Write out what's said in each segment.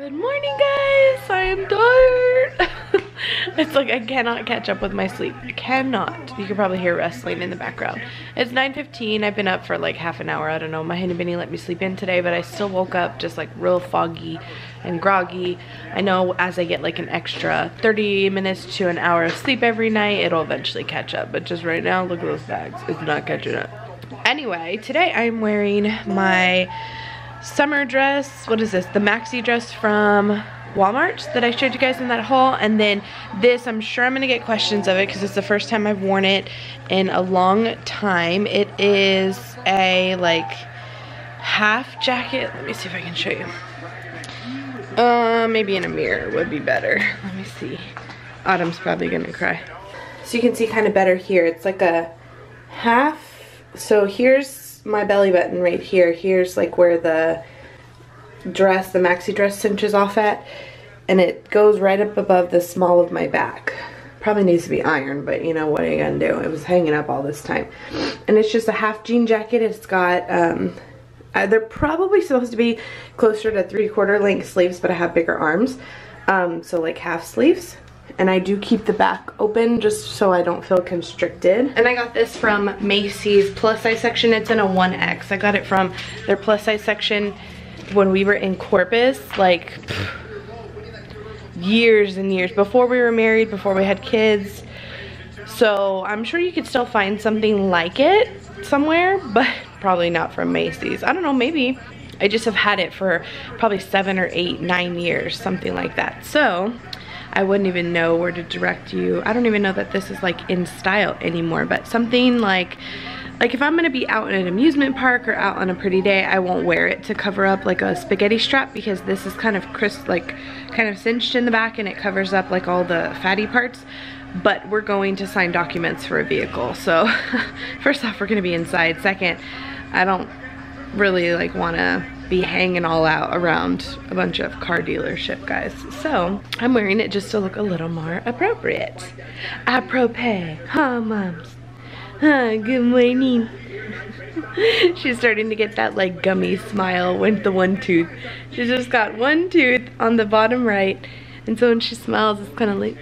Good morning, guys. I am tired. It's like I cannot catch up with my sleep. I cannot. You can probably hear wrestling in the background. It's 9:15. I've been up for like half an hour. I don't know. My henny Benny let me sleep in today, but I still woke up just like real foggy and groggy. I know as I get like an extra 30 minutes to an hour of sleep every night, it'll eventually catch up. But just right now, look at those bags. It's not catching up. Anyway, today I'm wearing my summer dress. What is this? The maxi dress from Walmart that I showed you guys in that haul. And then this, I'm sure I'm gonna get questions of it because it's the first time I've worn it in a long time. It is a like half jacket. Let me see if I can show you. Maybe in a mirror would be better. Let me see. Autumn's probably gonna cry. So you can see kind of better here. It's like a half. So here's my belly button right here. Here's like where the dress, the maxi dress cinches off at, and it goes right up above the small of my back. Probably needs to be ironed, but you know, what are you gonna do? It was hanging up all this time. And it's just a half jean jacket. It's got they're probably supposed to be closer to 3/4 length sleeves, but I have bigger arms, so like half sleeves. And I do keep the back open just so I don't feel constricted. And I got this from Macy's plus size section. It's in a 1X. I got it from their plus size section when we were in Corpus, like years and years before we were married, before we had kids. So I'm sure you could still find something like it somewhere, but probably not from Macy's. I don't know, maybe. I just have had it for probably 7 or 8, 9 years, something like that. So I wouldn't even know where to direct you. I don't even know that this is like in style anymore, but something like if I'm gonna be out in an amusement park or out on a pretty day, I won't wear it to cover up like a spaghetti strap, because this is kind of crisp, like kind of cinched in the back, and it covers up like all the fatty parts. But we're going to sign documents for a vehicle. So first off, we're gonna be inside. Second, I don't really like wanna be hanging all out around a bunch of car dealership guys. So I'm wearing it just to look a little more appropriate. Apropos, huh moms? Huh, good morning. She's starting to get that like gummy smile with the one tooth. She's just got one tooth on the bottom right, and so when she smiles, it's kind of like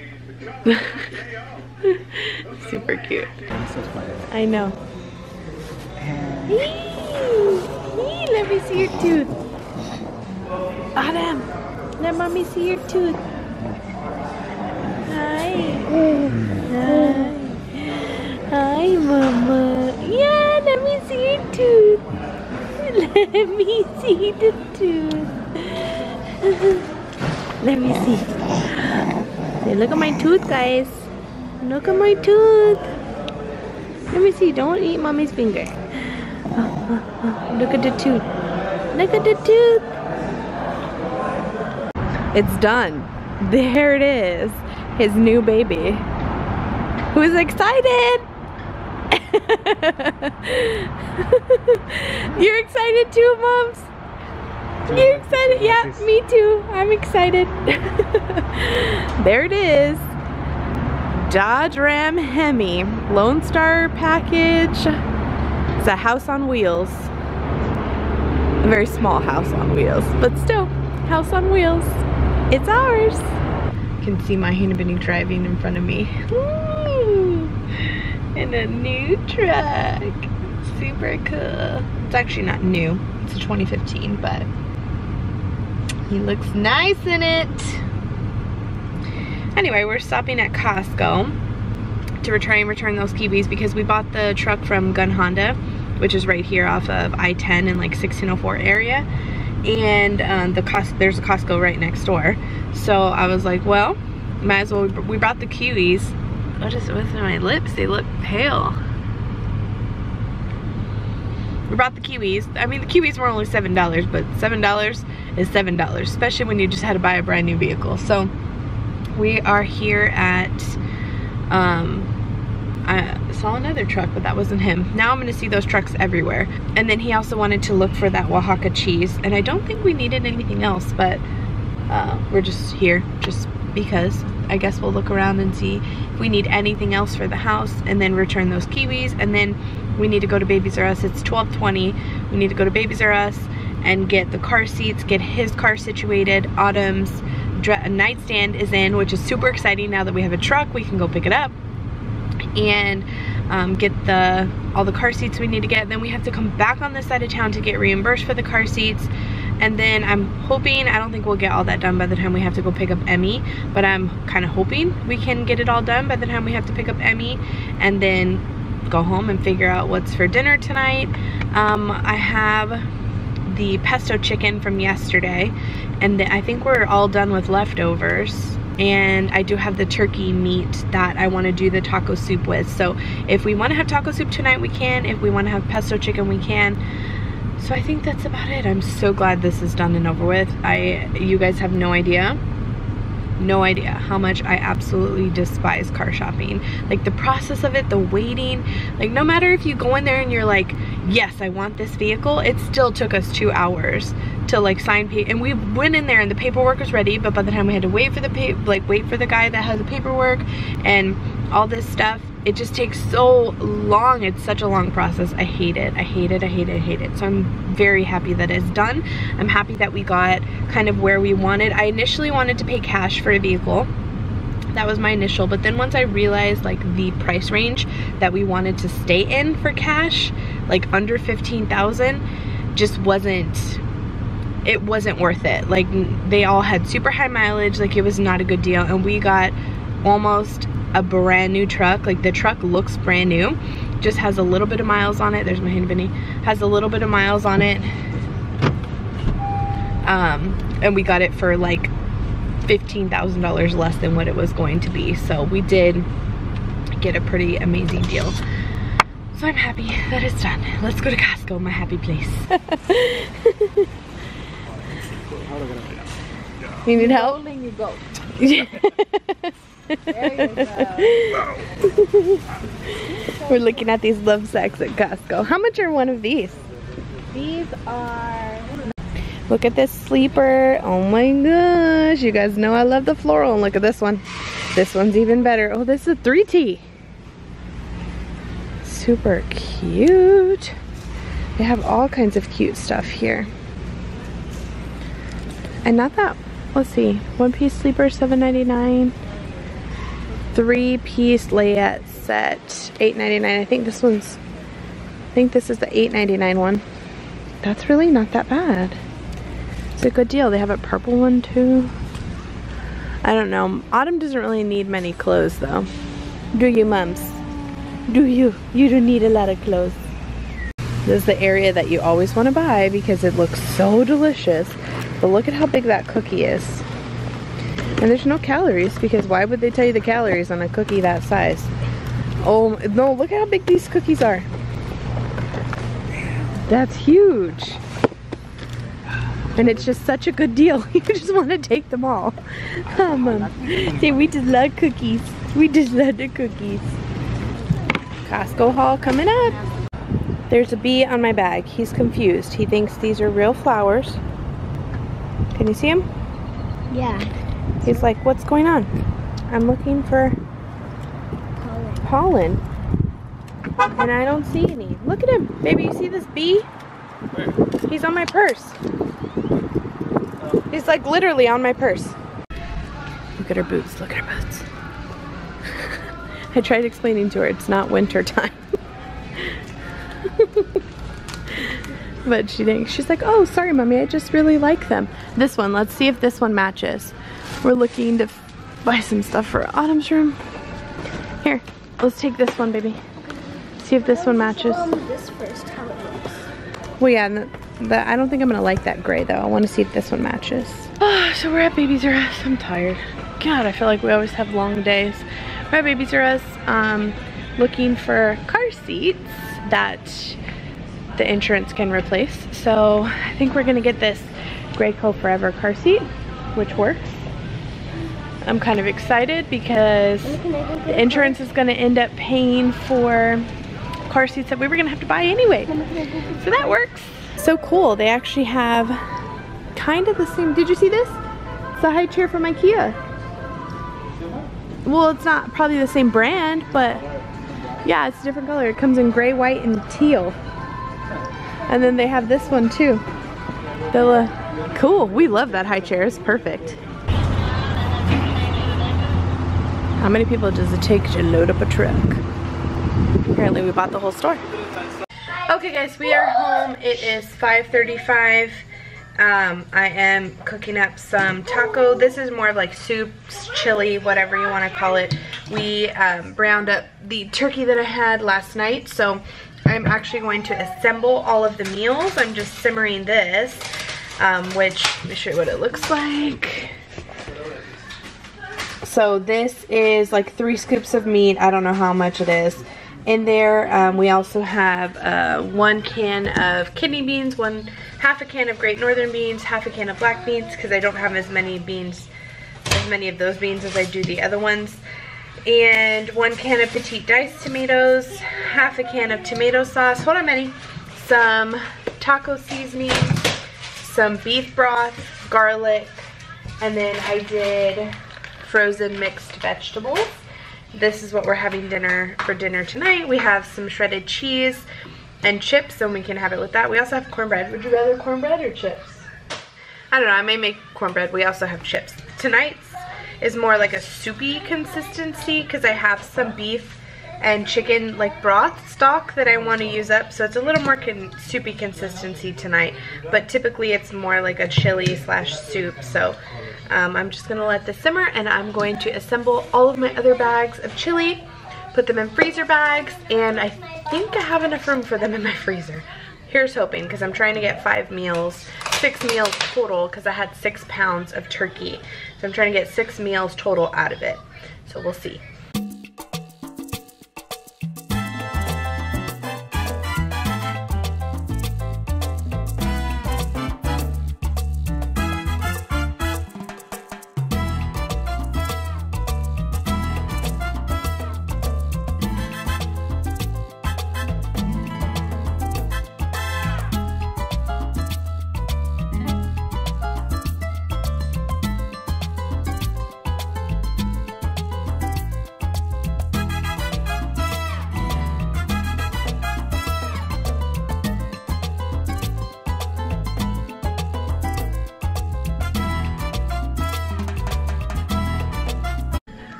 super cute. I know. Let me see your tooth. Autumn, let mommy see your tooth. Hi. Hi. Hi, mama. Yeah, let me see your tooth. Let me see the tooth. Let me see. Hey, look at my tooth, guys. Look at my tooth. Let me see. Don't eat mommy's finger. Look at the tooth. Look at the tooth. It's done. There it is. His new baby. Who's excited? You're excited too, moms? You're excited? Yeah, me too. I'm excited. There it is. Dodge Ram Hemi. Lone Star package. It's a house on wheels. A very small house on wheels, but still, house on wheels. It's ours. You can see my henny Benny driving in front of me. Ooh, in a new truck. Super cool. It's actually not new. It's a 2015, but he looks nice in it. Anyway, we're stopping at Costco to try and return those Kiwis because we bought the truck from Gun Honda, which is right here off of I-10 in like 1604 area, and there's a Costco right next door. So I was like, well, might as well. We brought the Kiwis. What's in my lips? They look pale. We brought the Kiwis. I mean, the Kiwis were only $7, but $7 is $7, especially when you just had to buy a brand new vehicle. So we are here at I saw another truck, but that wasn't him. Now I'm gonna see those trucks everywhere. And then he also wanted to look for that Oaxaca cheese, and I don't think we needed anything else, but we're just here just because. I guess we'll look around and see if we need anything else for the house, and then return those Kiwis. And then we need to go to Babies R Us. It's 12:20. We need to go to Babies R Us and get the car seats, get his car situated. Autumn's nightstand is in, which is super exciting. Now that we have a truck, we can go pick it up and get all the car seats we need to get. Then we have to come back on this side of town to get reimbursed for the car seats. And then I'm hoping, I don't think we'll get all that done by the time we have to go pick up Emmy, but I'm kind of hoping we can get it all done by the time we have to pick up Emmy, and then go home and figure out what's for dinner tonight. I have the pesto chicken from yesterday, and I think we're all done with leftovers. And I do have the turkey meat that I want to do the taco soup with. So if we want to have taco soup tonight, we can. If we want to have pesto chicken, we can. So I think that's about it. I'm so glad this is done and over with. You guys have no idea how much I absolutely despise car shopping. Like the process of it, the waiting, like no matter if you go in there and you're like, yes, I want this vehicle, it still took us 2 hours to like sign and we went in there and the paperwork was ready, but by the time we had to wait for the wait for the guy that has the paperwork and all this stuff, it just takes so long. It's such a long process. I hate it. I hate it. I hate it. I hate it. So I'm very happy that it's done. I'm happy that we got kind of where we wanted. I initially wanted to pay cash for a vehicle. That was my initial, but then once I realized like the price range that we wanted to stay in for cash, like under 15,000, just wasn't, it wasn't worth it. Like they all had super high mileage, like it was not a good deal, and we got almost a brand new truck. Like the truck looks brand new, just has a little bit of miles on it. There's my hand, Vinny. Has a little bit of miles on it, and we got it for like $15,000 less than what it was going to be. So we did get a pretty amazing deal. So I'm happy that it's done. Let's go to Costco, my happy place. You need help? You go. We're looking at these love sacks at Costco. How much are one of these? These are... Look at this sleeper. Oh my gosh. You guys know I love the floral. And look at this one. This one's even better. Oh, this is a 3T. Super cute. They have all kinds of cute stuff here. And not that, let's see, one piece sleeper, $7.99. 3-piece layette set, $8.99. I think this is the $8.99 one. That's really not that bad. It's a good deal. They have a purple one too. I don't know. Autumn doesn't really need many clothes though. Do you, mums? Do you? You don't need a lot of clothes. This is the area that you always want to buy because it looks so delicious. But look at how big that cookie is. And there's no calories, because why would they tell you the calories on a cookie that size? Oh no, look at how big these cookies are. That's huge. And it's just such a good deal. You just want to take them all. Mom. See, we just love cookies. We just love the cookies. Costco haul coming up. There's a bee on my bag. He's confused. He thinks these are real flowers. Can you see him? Yeah. He's like, what's going on? I'm looking for pollen. And I don't see any. Look at him. Baby, you see this bee? Where? He's on my purse. He's like literally on my purse. Look at her boots. Look at her boots. I tried explaining to her it's not winter time. But she didn't. She's like, oh, sorry, Mommy, I just really like them. This one, let's see if this one matches. We're looking to buy some stuff for Autumn's room. Here, let's take this one, baby. See if this one matches. This first, how it looks. Well, yeah, I don't think I'm gonna like that gray though. I want to see if this one matches. Oh, so we're at Babies R Us. I'm tired. God, I feel like we always have long days. We're at Babies R Us, looking for car seats that the insurance can replace. So I think we're gonna get this Graco Forever car seat, which works. I'm kind of excited because the insurance is gonna end up paying for car seats that we were gonna have to buy anyway. So that works. So cool, they actually have kind of the same, did you see this? It's a high chair from IKEA. Well, it's not probably the same brand, but yeah, it's a different color. It comes in gray, white, and teal. And then they have this one too. Bella, cool. We love that high chair. It's perfect. How many people does it take to load up a truck? Apparently we bought the whole store. Okay guys, we are home. It is 5:35. I am cooking up some taco. This is more of like soups, chili, whatever you want to call it. We browned up the turkey that I had last night, so I'm actually going to assemble all of the meals. I'm just simmering this, which, let me show you what it looks like. So this is like 3 scoops of meat. I don't know how much it is. In there, we also have 1 can of kidney beans, half a can of Great Northern beans, half a can of black beans, because I don't have as many of those beans as I do the other ones. And 1 can of petite diced tomatoes, half a can of tomato sauce, hold on Maddie, some taco seasoning, some beef broth, garlic, and then I did frozen mixed vegetables. This is what we're having for dinner tonight. We have some shredded cheese and chips, and we can have it with that. We also have cornbread. Would you rather cornbread or chips? I don't know, I may make cornbread. We also have chips. Tonight's is more like a soupy consistency because I have some beef and chicken like broth stock that I want to use up, so it's a little more soupy consistency tonight, but typically it's more like a chili slash soup. So I'm just gonna let this simmer, and I'm going to assemble all of my other bags of chili, put them in freezer bags, and I think I have enough room for them in my freezer. Here's hoping, because I'm trying to get 6 meals total, because I had 6 pounds of turkey. So I'm trying to get 6 meals total out of it. So we'll see.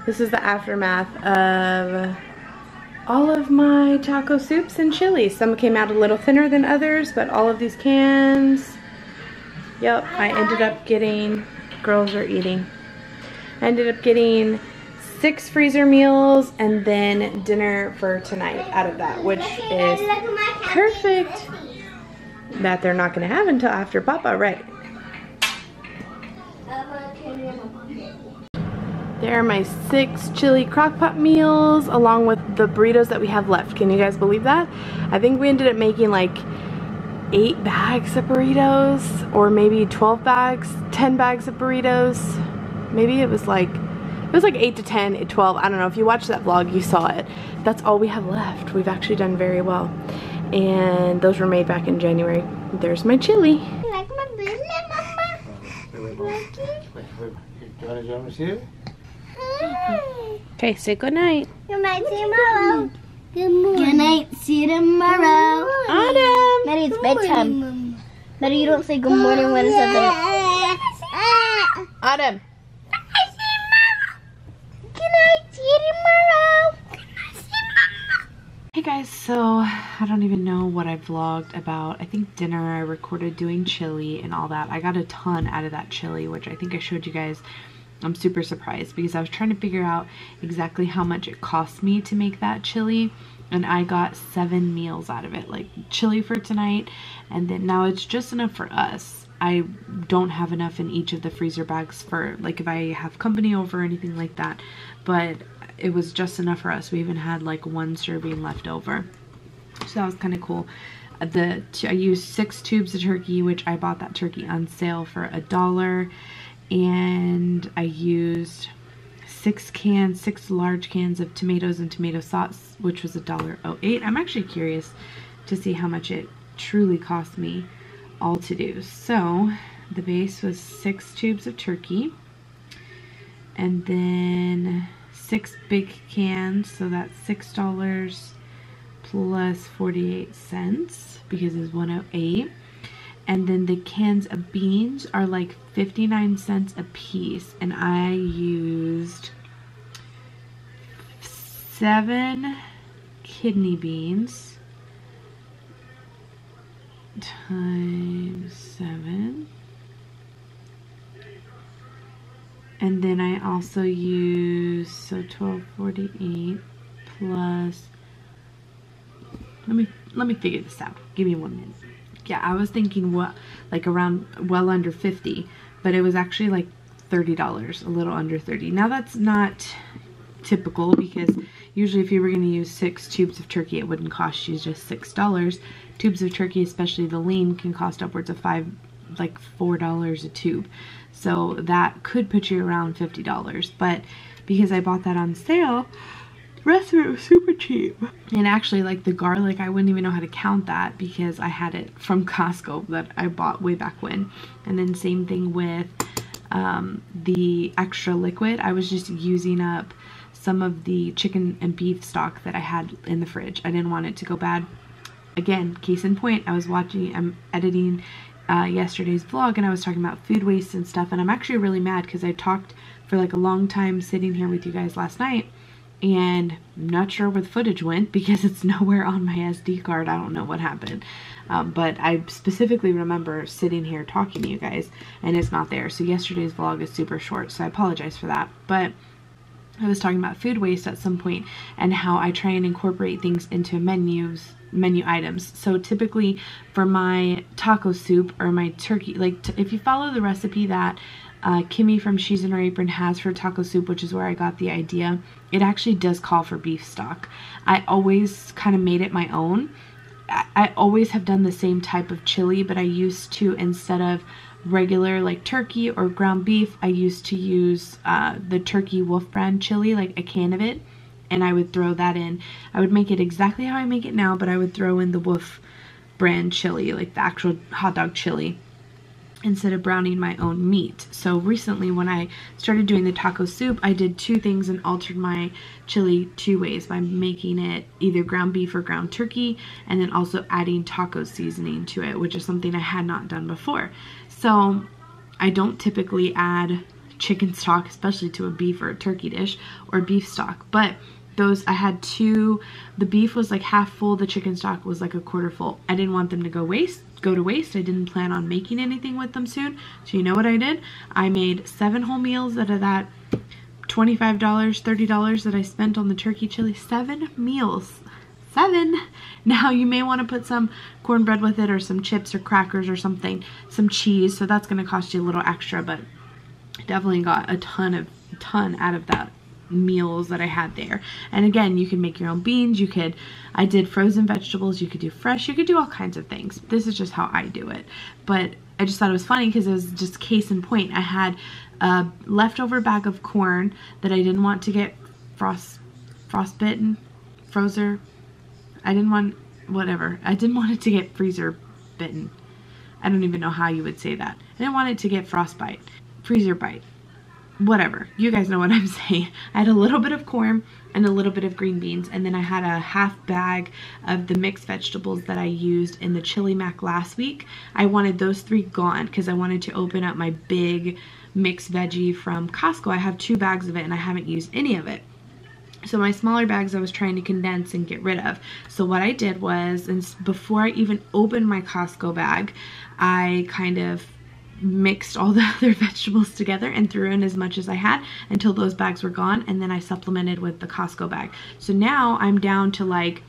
This is the aftermath of all of my taco soups and chili. Some came out a little thinner than others, but all of these cans, yep, I ended up getting, girls are eating. I ended up getting 6 freezer meals and then dinner for tonight out of that, which is perfect. That they're not gonna have until after Papa, right? There are my 6 chili crock-pot meals along with the burritos that we have left. Can you guys believe that? I think we ended up making like 8 bags of burritos, or maybe 12 bags, 10 bags of burritos. Maybe it was like 8 to 10, 12. I don't know. If you watched that vlog, you saw it. That's all we have left. We've actually done very well. And those were made back in January. There's my chili. You like my business, Mama? You want to see it? Okay, say goodnight. Good night, see you tomorrow. Good night, see you tomorrow. Autumn! Maddie, it's bedtime. Maddie, you don't say good morning when it's up. Autumn! Good night, see you tomorrow. Hey guys, so I don't even know what I vlogged about. I think dinner I recorded doing chili and all that. I got a ton out of that chili, which I think I showed you guys. I'm super surprised because I was trying to figure out exactly how much it cost me to make that chili, and I got 7 meals out of it, like chili for tonight, and then now it's just enough for us. I don't have enough in each of the freezer bags for like if I have company over or anything like that, but it was just enough for us. We even had like 1 serving left over, so that was kind of cool. I used 6 tubes of turkey, which I bought that turkey on sale for $1. And I used 6 large cans of tomatoes and tomato sauce, which was $1.08. I'm actually curious to see how much it truly cost me all to do. So the base was 6 tubes of turkey, and then 6 big cans, so that's $6 plus 48 cents because it's $1.08. And then the cans of beans are like 59 cents a piece. And I used 7 kidney beans times 7. And then I also used, so 1248 plus, let me figure this out. Give me 1 minute. Yeah, I was thinking what, like around well under 50, but it was actually like $30, a little under 30. Now that's not typical, because usually if you were going to use 6 tubes of turkey, it wouldn't cost you just $6. Tubes of turkey, especially the lean, can cost upwards of $4 a tube. So that could put you around $50. But because I bought that on sale, the rest of it was super cheap. And actually, like the garlic, I wouldn't even know how to count that because I had it from Costco that I bought way back when. And then same thing with the extra liquid. I was just using up some of the chicken and beef stock that I had in the fridge. I didn't want it to go bad. Again, case in point, I'm editing yesterday's vlog, and I was talking about food waste and stuff, and I'm actually really mad because I talked for like a long time sitting here with you guys last night, and I'm not sure where the footage went because it's nowhere on my SD card. I don't know what happened, but I specifically remember sitting here talking to you guys, and it's not there. So yesterday's vlog is super short, so I apologize for that. But I was talking about food waste at some point and how I try and incorporate things into menu items. So typically for my taco soup or my turkey, like if you follow the recipe that Kimmy from She's in Her Apron has for taco soup, which is where I got the idea, it actually does call for beef stock. I always kind of made it my own. I always have done the same type of chili, but I used to, instead of regular like turkey or ground beef, I used to use the Turkey Wolf brand chili, like a can of it, and I would throw that in. I would make it exactly how I make it now, but I would throw in the Wolf brand chili, like the actual hot dog chili, instead of browning my own meat. So recently when I started doing the taco soup, I did 2 things and altered my chili 2 ways by making it either ground beef or ground turkey, and then also adding taco seasoning to it, which is something I had not done before. So I don't typically add chicken stock, especially to a beef or a turkey dish, or beef stock, but those, I had 2, the beef was like half full, the chicken stock was like a quarter full. I didn't want them to go to waste. I didn't plan on making anything with them soon. So you know what I did? I made 7 whole meals out of that $25, $30 that I spent on the turkey chili. 7 meals. 7. Now you may want to put some cornbread with it, or some chips or crackers or something, some cheese, so that's going to cost you a little extra, but definitely got a ton out of that meals that I had there. And again, you can make your own beans, I did frozen vegetables, you could do fresh, you could do all kinds of things. This is just how I do it. But I just thought it was funny because it was just case in point. I had a leftover bag of corn that I didn't want to get frostbitten, I didn't want it to get freezer bitten. I don't even know how you would say that. I didn't want it to get frostbite, freezer bite, whatever. You guys know what I'm saying. I had a little bit of corn and a little bit of green beans, and then I had a half bag of the mixed vegetables that I used in the chili mac last week. I wanted those 3 gone because I wanted to open up my big mixed veggie from Costco. I have 2 bags of it and I haven't used any of it. So my smaller bags I was trying to condense and get rid of. So what I did was, before I even opened my Costco bag, I kind of mixed all the other vegetables together and threw in as much as I had until those bags were gone, and then I supplemented with the Costco bag. So now I'm down to like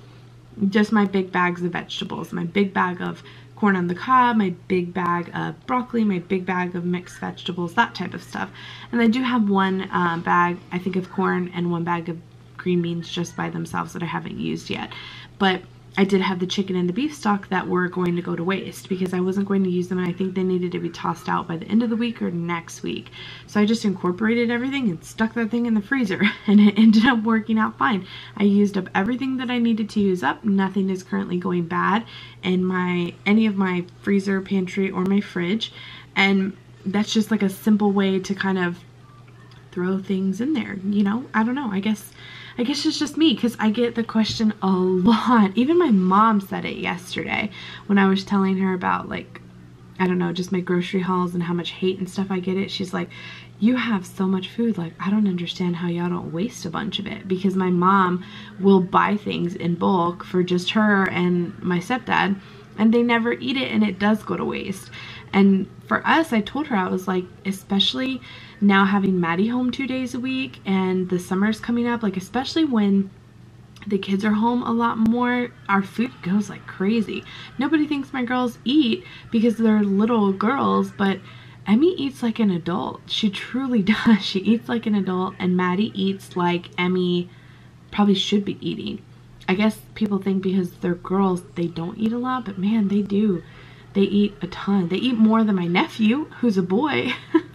just my big bags of vegetables, my big bag of corn on the cob, my big bag of broccoli, my big bag of mixed vegetables, that type of stuff. And I do have 1 bag, I think, of corn and 1 bag of green beans just by themselves that I haven't used yet. But I did have the chicken and the beef stock that were going to go to waste because I wasn't going to use them, and I think they needed to be tossed out by the end of the week or next week. So I just incorporated everything and stuck that thing in the freezer, and it ended up working out fine. I used up everything that I needed to use up. Nothing is currently going bad in any of my freezer, pantry, or my fridge, and that's just like a simple way to kind of throw things in there, you know? I don't know, I guess it's just me, because I get the question a lot. Even my mom said it yesterday when I was telling her about like I don't know, just my grocery hauls and how much hate and stuff I get it. She's like, you have so much food, like I don't understand how y'all don't waste a bunch of it, because my mom will buy things in bulk for just her and my stepdad, and they never eat it, and it does go to waste. And for us, I told her, I was like, especially now having Maddie home 2 days a week and the summer's coming up, like especially when the kids are home a lot more, our food goes like crazy. Nobody thinks my girls eat because they're little girls, but Emmy eats like an adult. She truly does. She eats like an adult, and Maddie eats like Emmy probably should be eating. I guess people think because they're girls they don't eat a lot, but man, they do. They eat a ton. They eat more than my nephew, who's a boy.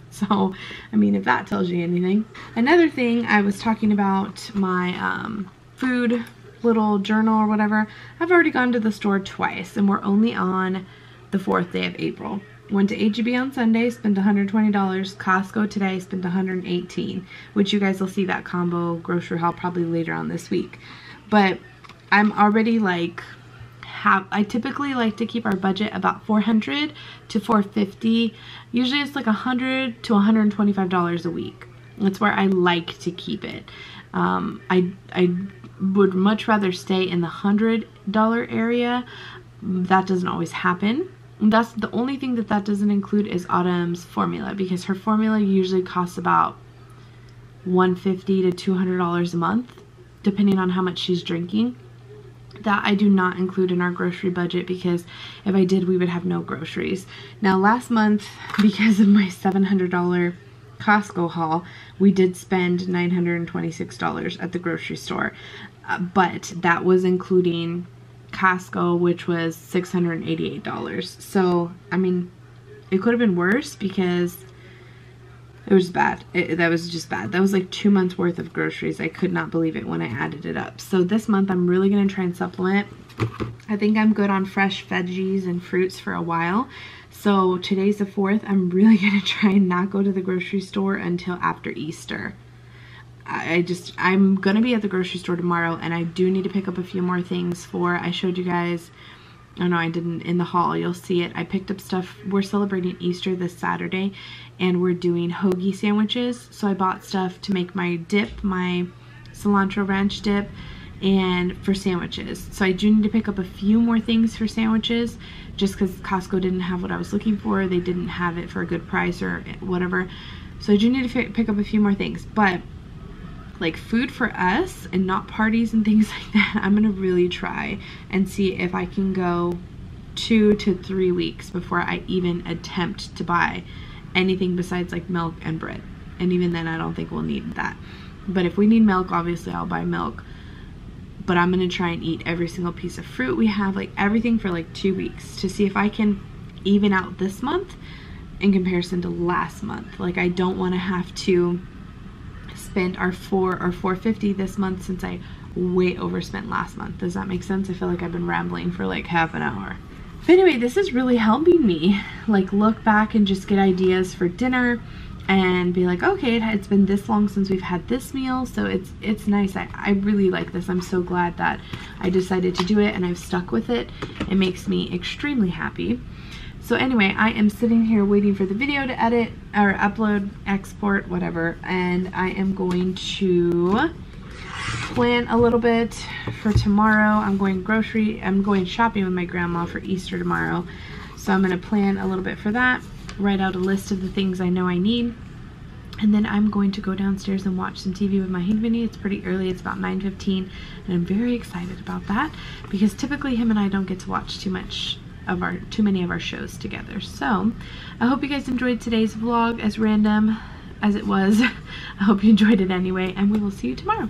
So, I mean, if that tells you anything. Another thing, I was talking about my food little journal or whatever. I've already gone to the store twice, and we're only on the 4th day of April. Went to H-E-B on Sunday, spent $120. Costco today, spent $118, which you guys will see that combo grocery haul probably later on this week. But I'm already like, I typically like to keep our budget about $400 to $450. Usually it's like $100 to $125 a week. That's where I like to keep it. I would much rather stay in the $100 area. That doesn't always happen. That's the only thing that doesn't include is Autumn's formula, because her formula usually costs about $150 to $200 a month, depending on how much she's drinking. That I do not include in our grocery budget, because if I did, we would have no groceries. Now last month, because of my $700 Costco haul, we did spend $926 at the grocery store, but that was including Costco, which was $688. So I mean, it could have been worse because it was bad. That was just bad. That was like 2 months worth of groceries. I could not believe it when I added it up. So this month I'm really going to try and supplement. I think I'm good on fresh veggies and fruits for a while. So today's the 4th. I'm really going to try and not go to the grocery store until after Easter. I'm going to be at the grocery store tomorrow, and I do need to pick up a few more things for, I showed you guys, oh no, I didn't, in the haul, you'll see it. I picked up stuff. We're celebrating Easter this Saturday, and we're doing hoagie sandwiches. So I bought stuff to make my dip, my cilantro ranch dip, and for sandwiches. So I do need to pick up a few more things for sandwiches, just because Costco didn't have what I was looking for. They didn't have it for a good price or whatever. So I do need to pick up a few more things. But like food for us and not parties and things like that, I'm gonna really try and see if I can go 2 to 3 weeks before I even attempt to buy anything besides like milk and bread. And even then, I don't think we'll need that. But if we need milk, obviously I'll buy milk. But I'm gonna try and eat every single piece of fruit we have, like everything, for like 2 weeks to see if I can even out this month in comparison to last month. Like, I don't want to have to spend our $4 or $450 this month, since I way overspent last month. Does that make sense? I feel like I've been rambling for like half an hour. But anyway, this is really helping me like look back and just get ideas for dinner and be like, okay, it's been this long since we've had this meal, so it's nice. I really like this. I'm so glad that I decided to do it and I've stuck with it. It makes me extremely happy. So anyway, I am sitting here waiting for the video to edit or upload, export, whatever, and I am going to plan a little bit for tomorrow. I'm going shopping with my grandma for Easter tomorrow. So I'm going to plan a little bit for that, write out a list of the things I know I need, and then I'm going to go downstairs and watch some TV with my husband. It's pretty early, it's about 9:15, and I'm very excited about that because typically him and I don't get to watch too many of our shows together. So I hope you guys enjoyed today's vlog, as random as it was. I hope you enjoyed it anyway, and we will see you tomorrow.